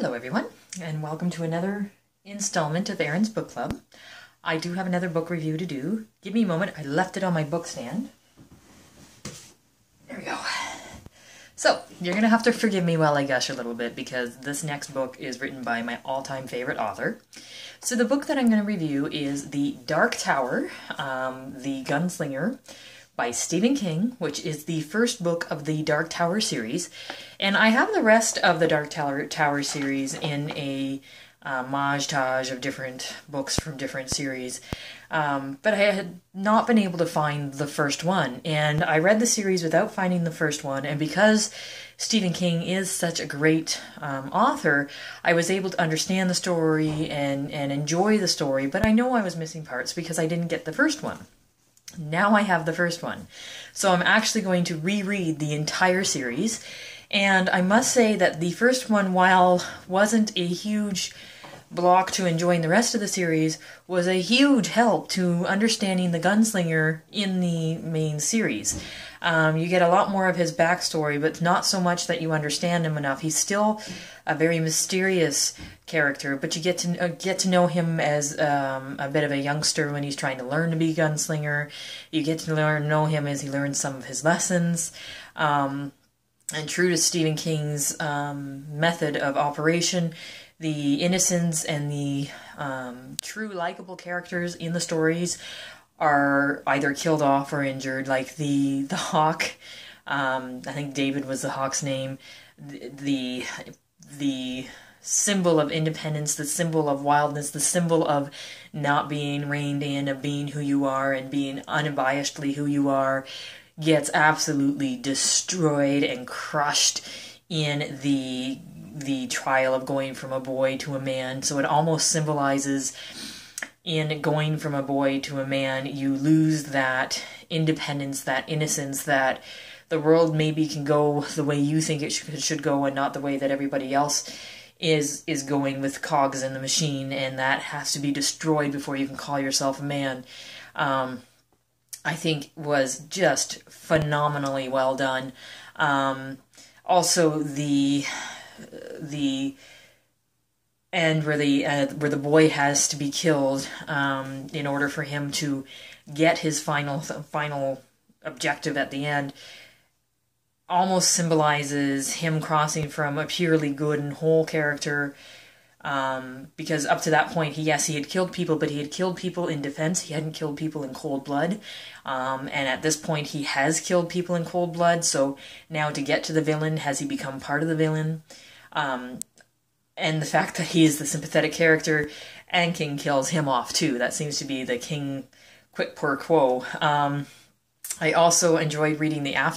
Hello everyone, and welcome to another installment of Erin's Book Club. I do have another book review to do. Give me a moment, I left it on my book stand. There we go. So, you're going to have to forgive me while I gush a little bit because this next book is written by my all-time favorite author. So the book that I'm going to review is The Dark Tower, The Gunslinger, by Stephen King, which is the first book of the Dark Tower series. And I have the rest of the Dark Tower series in a montage of different books from different series. But I had not been able to find the first one. And I read the series without finding the first one. And because Stephen King is such a great author, I was able to understand the story and enjoy the story. But I know I was missing parts because I didn't get the first one. Now I have the first one. So I'm actually going to reread the entire series. And I must say that the first one, while wasn't a huge block to enjoying the rest of the series, was a huge help to understanding the Gunslinger in the main series. You get a lot more of his backstory, but not so much that you understand him enough. He's still a very mysterious character, but you get to know him as a bit of a youngster when he's trying to learn to be a gunslinger. You get to know him as he learns some of his lessons. And true to Stephen King's method of operation, the innocents and the true likable characters in the stories are either killed off or injured, like the hawk. I think David was the hawk's name. The symbol of independence, the symbol of wildness, the symbol of not being reined in, of being who you are and being unabashedly who you are, gets absolutely destroyed and crushed in the trial of going from a boy to a man. So it almost symbolizes, in going from a boy to a man, you lose that independence, that innocence, that the world maybe can go the way you think it should go and not the way that everybody else is going with cogs in the machine, and that has to be destroyed before you can call yourself a man. I think was just phenomenally well done. Also, the end where the boy has to be killed in order for him to get his final objective at the end almost symbolizes him crossing from a purely good and whole character, because up to that point, he had killed people, but he had killed people in defense. He hadn't killed people in cold blood. And at this point, he has killed people in cold blood. So now to get to the villain, has he become part of the villain? And the fact that he is the sympathetic character, and King kills him off too. That seems to be the King quid pro quo. I also enjoyed reading the after